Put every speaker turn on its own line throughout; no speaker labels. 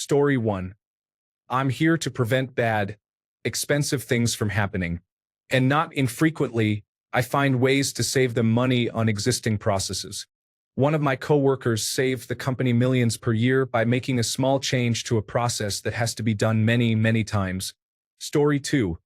Story 1. I'm here to prevent bad, expensive things from happening. And not infrequently, I find ways to save them money on existing processes. One of my coworkers saved the company millions per year by making a small change to a process that has to be done many, many times. Story 2.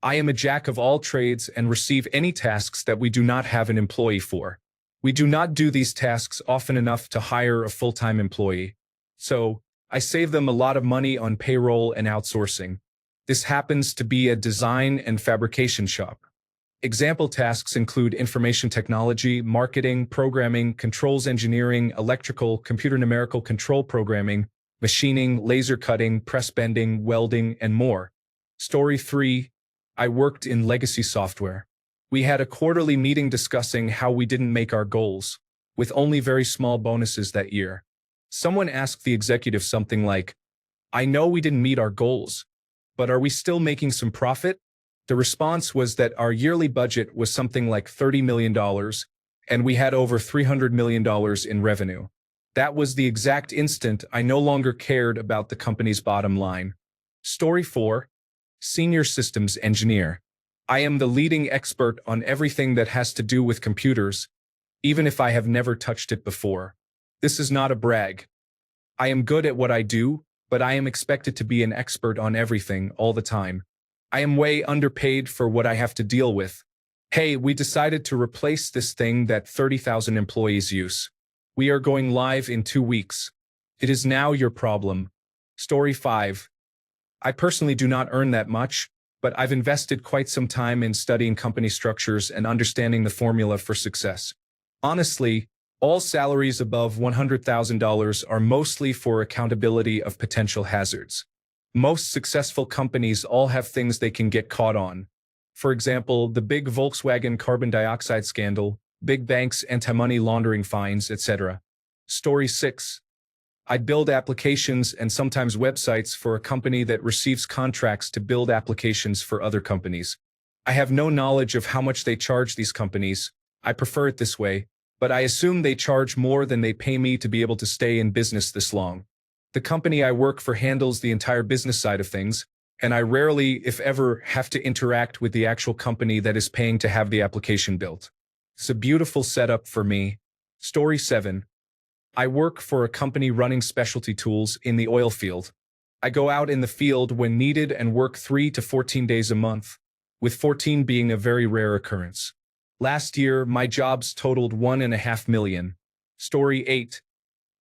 I am a jack of all trades and receive any tasks that we do not have an employee for. We do not do these tasks often enough to hire a full-time employee. So, I save them a lot of money on payroll and outsourcing. This happens to be a design and fabrication shop. Example tasks include information technology, marketing, programming, controls engineering, electrical, computer numerical control programming, machining, laser cutting, press bending, welding, and more. Story 3. I worked in legacy software. We had a quarterly meeting discussing how we didn't make our goals, with only very small bonuses that year. Someone asked the executive something like, "I know we didn't meet our goals, but are we still making some profit?" The response was that our yearly budget was something like $30 million, and we had over $300 million in revenue. That was the exact instant I no longer cared about the company's bottom line. Story 4. Senior Systems Engineer. I am the leading expert on everything that has to do with computers, even if I have never touched it before. This is not a brag. I am good at what I do, but I am expected to be an expert on everything all the time. I am way underpaid for what I have to deal with. Hey, we decided to replace this thing that 30,000 employees use. We are going live in 2 weeks. It is now your problem. Story 5. I personally do not earn that much, but I've invested quite some time in studying company structures and understanding the formula for success. Honestly, all salaries above $100,000 are mostly for accountability of potential hazards. Most successful companies all have things they can get caught on. For example, the big Volkswagen carbon dioxide scandal, big banks' anti-money laundering fines, etc. Story 6. I build applications and sometimes websites for a company that receives contracts to build applications for other companies. I have no knowledge of how much they charge these companies. I prefer it this way, but I assume they charge more than they pay me to be able to stay in business this long. The company I work for handles the entire business side of things, and I rarely, if ever, have to interact with the actual company that is paying to have the application built. It's a beautiful setup for me. Story 7. I work for a company running specialty tools in the oil field. I go out in the field when needed and work 3 to 14 days a month, with 14 being a very rare occurrence. Last year, my jobs totaled $1.5 million. Story 8.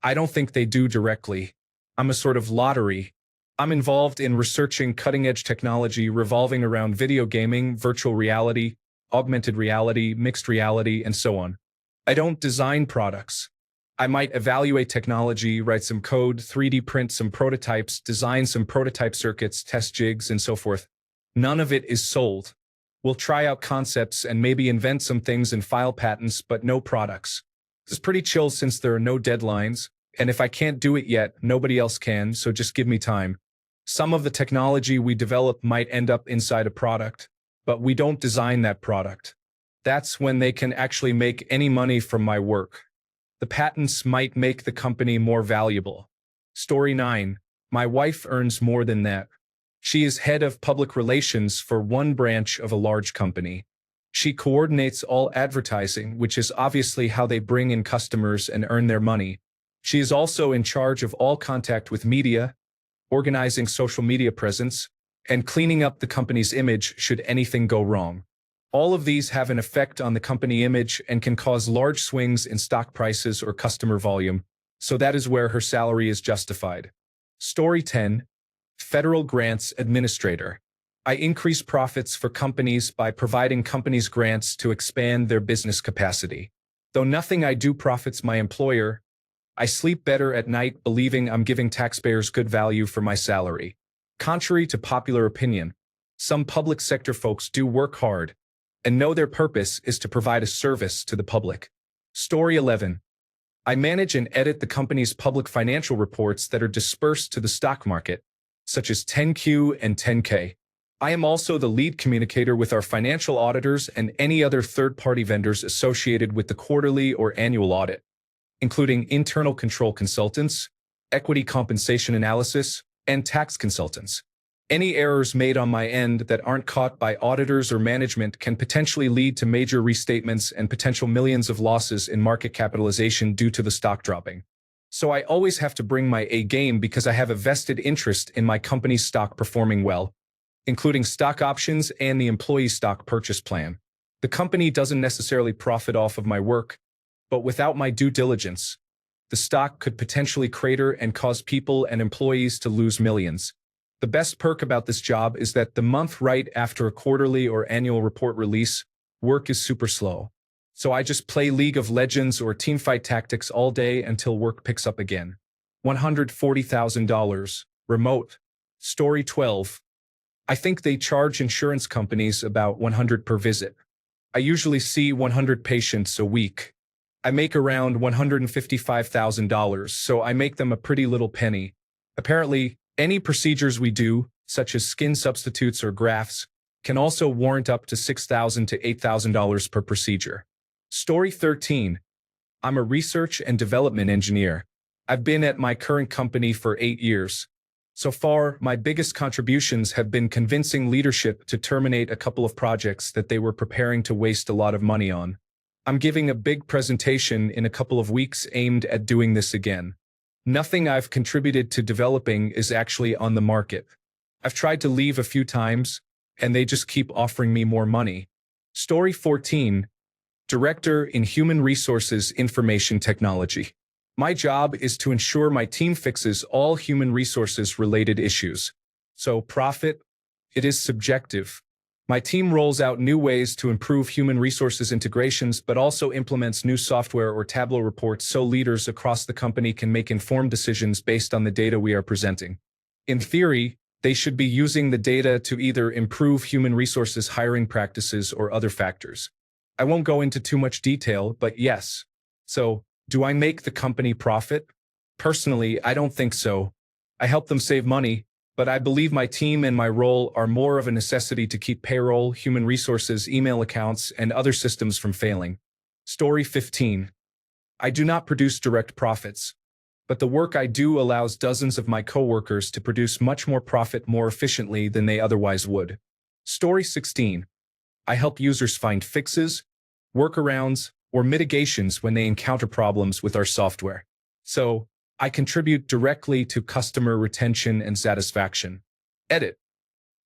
I don't think they do directly. I'm a sort of lottery. I'm involved in researching cutting-edge technology revolving around video gaming, virtual reality, augmented reality, mixed reality, and so on. I don't design products. I might evaluate technology, write some code, 3D print some prototypes, design some prototype circuits, test jigs, and so forth. None of it is sold. We'll try out concepts and maybe invent some things and file patents, but no products. This is pretty chill since there are no deadlines, and if I can't do it yet, nobody else can, so just give me time. Some of the technology we develop might end up inside a product, but we don't design that product. That's when they can actually make any money from my work. The patents might make the company more valuable. Story 9. My wife earns more than that. She is head of public relations for one branch of a large company. She coordinates all advertising, which is obviously how they bring in customers and earn their money. She is also in charge of all contact with media, organizing social media presence, and cleaning up the company's image should anything go wrong. All of these have an effect on the company image and can cause large swings in stock prices or customer volume, so that is where her salary is justified. Story 10. Federal Grants Administrator. I increase profits for companies by providing companies grants to expand their business capacity. Though nothing I do profits my employer, I sleep better at night believing I'm giving taxpayers good value for my salary. Contrary to popular opinion, some public sector folks do work hard and know their purpose is to provide a service to the public. Story 11. I manage and edit the company's public financial reports that are dispersed to the stock market, such as 10Q and 10K. I am also the lead communicator with our financial auditors and any other third-party vendors associated with the quarterly or annual audit, including internal control consultants, equity compensation analysis, and tax consultants. Any errors made on my end that aren't caught by auditors or management can potentially lead to major restatements and potential millions of losses in market capitalization due to the stock dropping. So I always have to bring my A game because I have a vested interest in my company's stock performing well, including stock options and the employee stock purchase plan. The company doesn't necessarily profit off of my work, but without my due diligence, the stock could potentially crater and cause people and employees to lose millions. The best perk about this job is that the month right after a quarterly or annual report release, work is super slow. So I just play League of Legends or Teamfight Tactics all day until work picks up again. $140,000. Remote. Story 12. I think they charge insurance companies about $100 per visit. I usually see 100 patients a week. I make around $155,000, so I make them a pretty little penny. Apparently, any procedures we do, such as skin substitutes or grafts, can also warrant up to $6,000 to $8,000 per procedure. Story 13. I'm a research and development engineer. I've been at my current company for 8 years. So far, my biggest contributions have been convincing leadership to terminate a couple of projects that they were preparing to waste a lot of money on. I'm giving a big presentation in a couple of weeks aimed at doing this again. Nothing I've contributed to developing is actually on the market. I've tried to leave a few times, and they just keep offering me more money. Story 14. Director in Human Resources Information Technology. My job is to ensure my team fixes all human resources related issues. So profit? It is subjective. My team rolls out new ways to improve human resources integrations, but also implements new software or Tableau reports so leaders across the company can make informed decisions based on the data we are presenting. In theory, they should be using the data to either improve human resources hiring practices or other factors. I won't go into too much detail, but yes. So, do I make the company profit? Personally, I don't think so. I help them save money, but I believe my team and my role are more of a necessity to keep payroll, human resources, email accounts, and other systems from failing. Story 15. I do not produce direct profits, but the work I do allows dozens of my coworkers to produce much more profit more efficiently than they otherwise would. Story 16. I help users find fixes, workarounds, or mitigations when they encounter problems with our software. So, I contribute directly to customer retention and satisfaction. Edit.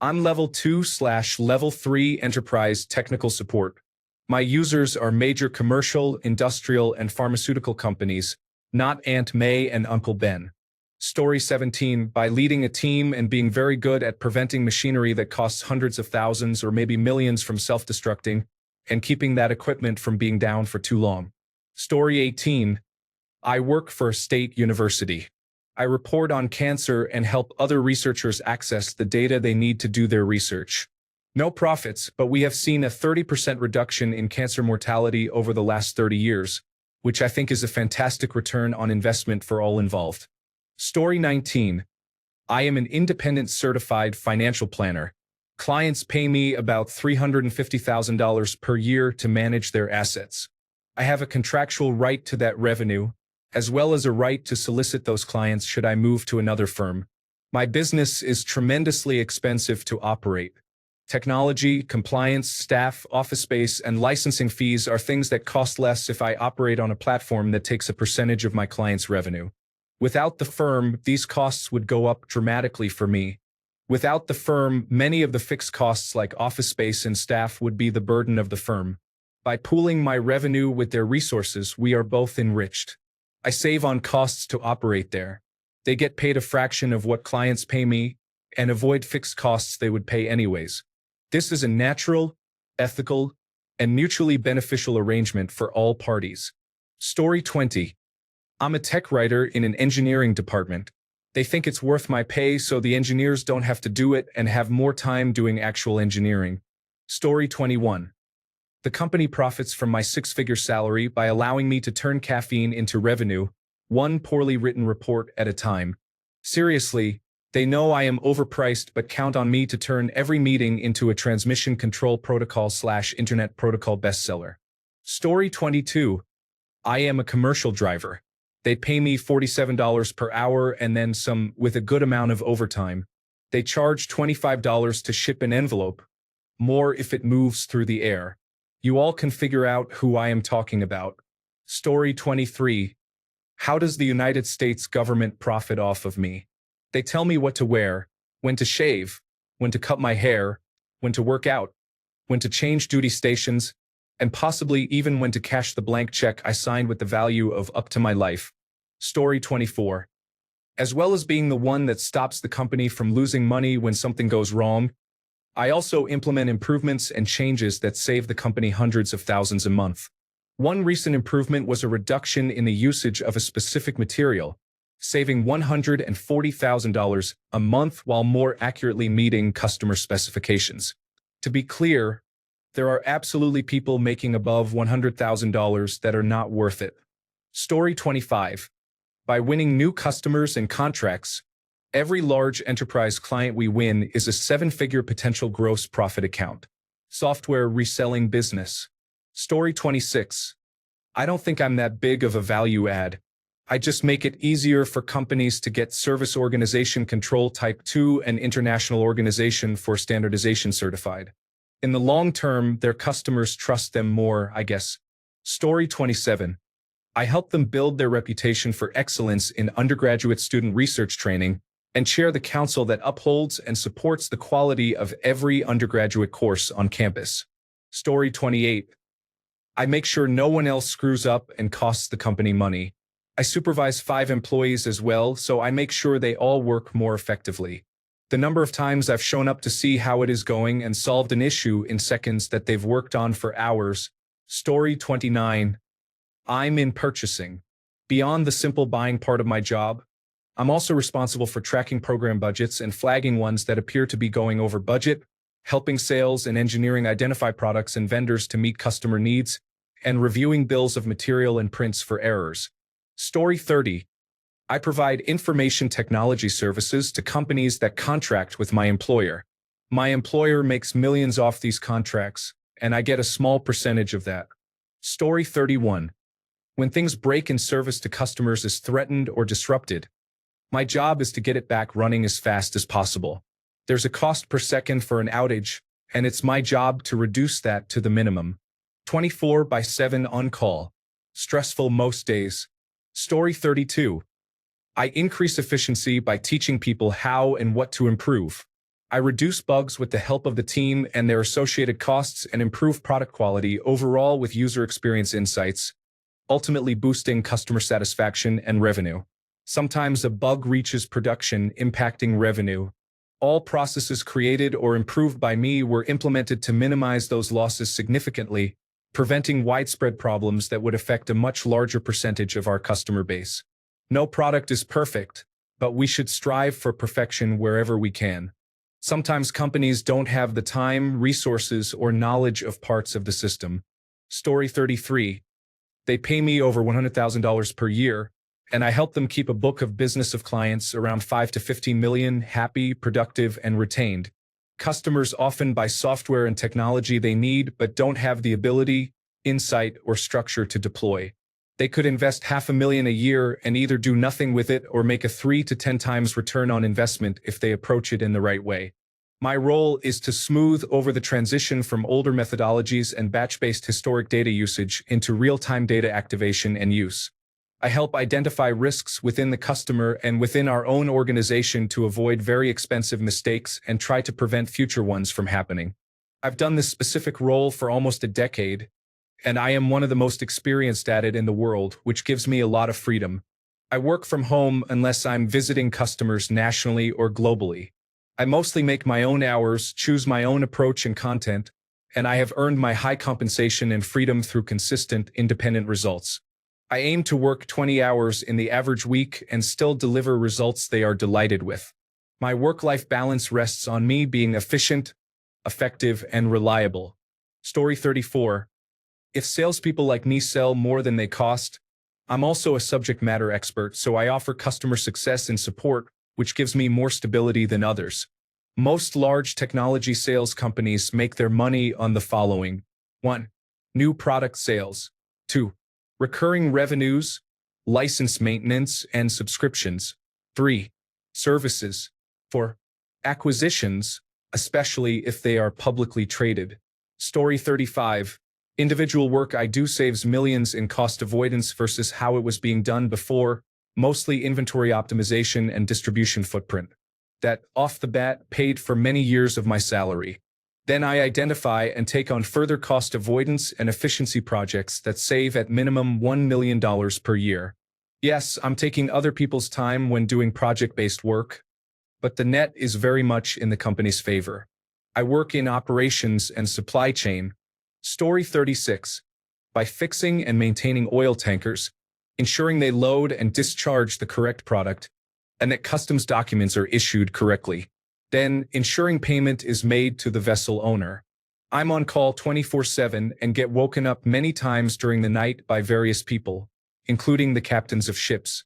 I'm Level 2/Level 3 Enterprise Technical Support. My users are major commercial, industrial, and pharmaceutical companies, not Aunt May and Uncle Ben. Story 17. By leading a team and being very good at preventing machinery that costs hundreds of thousands or maybe millions from self-destructing, and keeping that equipment from being down for too long. Story 18. I work for a state university. I report on cancer and help other researchers access the data they need to do their research. No profits, but we have seen a 30% reduction in cancer mortality over the last 30 years, which I think is a fantastic return on investment for all involved. Story 19. I am an independent certified financial planner. Clients pay me about $350,000 per year to manage their assets. I have a contractual right to that revenue, as well as a right to solicit those clients should I move to another firm. My business is tremendously expensive to operate. Technology, compliance, staff, office space, and licensing fees are things that cost less if I operate on a platform that takes a percentage of my clients' revenue. Without the firm, these costs would go up dramatically for me. Without the firm, many of the fixed costs like office space and staff would be the burden of the firm. By pooling my revenue with their resources, we are both enriched. I save on costs to operate there. They get paid a fraction of what clients pay me and avoid fixed costs they would pay anyways. This is a natural, ethical, and mutually beneficial arrangement for all parties. Story 20. I'm a tech writer in an engineering department. They think it's worth my pay so the engineers don't have to do it and have more time doing actual engineering. Story 21. The company profits from my 6-figure salary by allowing me to turn caffeine into revenue, one poorly written report at a time. Seriously, they know I am overpriced but count on me to turn every meeting into a transmission control protocol/internet protocol bestseller. Story 22. I am a commercial driver. They pay me $47 per hour and then some with a good amount of overtime. They charge $25 to ship an envelope, more if it moves through the air. You all can figure out who I am talking about. Story 23. How does the United States government profit off of me? They tell me what to wear, when to shave, when to cut my hair, when to work out, when to change duty stations, and possibly even when to cash the blank check I signed with the value of up to my life. Story 24. As well as being the one that stops the company from losing money when something goes wrong, I also implement improvements and changes that save the company hundreds of thousands a month. One recent improvement was a reduction in the usage of a specific material, saving $140,000 a month while more accurately meeting customer specifications. To be clear, there are absolutely people making above $100,000 that are not worth it. Story 25. By winning new customers and contracts, every large enterprise client we win is a seven-figure potential gross profit account. Software reselling business. Story 26. I don't think I'm that big of a value add. I just make it easier for companies to get Service Organization Control Type 2 and International Organization for Standardization certified. In the long term, their customers trust them more, I guess. Story 27. I help them build their reputation for excellence in undergraduate student research training and chair the council that upholds and supports the quality of every undergraduate course on campus. Story 28. I make sure no one else screws up and costs the company money. I supervise 5 employees as well, so I make sure they all work more effectively. The number of times I've shown up to see how it is going and solved an issue in seconds that they've worked on for hours. Story 29. I'm in purchasing. Beyond the simple buying part of my job, I'm also responsible for tracking program budgets and flagging ones that appear to be going over budget, helping sales and engineering identify products and vendors to meet customer needs, and reviewing bills of material and prints for errors. Story 30. I provide information technology services to companies that contract with my employer. My employer makes millions off these contracts, and I get a small percentage of that. Story 31. When things break and service to customers is threatened or disrupted, my job is to get it back running as fast as possible. There's a cost per second for an outage, and it's my job to reduce that to the minimum. 24/7 on call. Stressful most days. Story 32. I increase efficiency by teaching people how and what to improve. I reduce bugs with the help of the team and their associated costs and improve product quality overall with user experience insights, ultimately boosting customer satisfaction and revenue. Sometimes a bug reaches production, impacting revenue. All processes created or improved by me were implemented to minimize those losses significantly, preventing widespread problems that would affect a much larger percentage of our customer base. No product is perfect, but we should strive for perfection wherever we can. Sometimes companies don't have the time, resources, or knowledge of parts of the system. Story 33. They pay me over $100,000 per year, and I help them keep a book of business of clients around 5 to 15 million, happy, productive, and retained. Customers often buy software and technology they need but don't have the ability, insight, or structure to deploy. They could invest $500,000 a year and either do nothing with it or make a 3 to 10 times return on investment if they approach it in the right way. My role is to smooth over the transition from older methodologies and batch-based historic data usage into real-time data activation and use. I help identify risks within the customer and within our own organization to avoid very expensive mistakes and try to prevent future ones from happening. I've done this specific role for almost a decade, and I am one of the most experienced at it in the world, which gives me a lot of freedom. I work from home unless I'm visiting customers nationally or globally. I mostly make my own hours, choose my own approach and content, and I have earned my high compensation and freedom through consistent, independent results. I aim to work 20 hours in the average week and still deliver results they are delighted with. My work-life balance rests on me being efficient, effective, and reliable. Story 34. If salespeople like me sell more than they cost, I'm also a subject matter expert, so I offer customer success and support, which gives me more stability than others. Most large technology sales companies make their money on the following. 1. New product sales. 2. Recurring revenues, license maintenance and subscriptions. 3. Services. 4. Acquisitions, especially if they are publicly traded. Story 35. Individual work I do saves millions in cost avoidance versus how it was being done before, mostly inventory optimization and distribution footprint. That, off the bat, paid for many years of my salary. Then I identify and take on further cost avoidance and efficiency projects that save at minimum $1 million per year. Yes, I'm taking other people's time when doing project-based work, but the net is very much in the company's favor. I work in operations and supply chain. Story 36. By fixing and maintaining oil tankers, ensuring they load and discharge the correct product, and that customs documents are issued correctly. Then, ensuring payment is made to the vessel owner. I'm on call 24/7 and get woken up many times during the night by various people, including the captains of ships.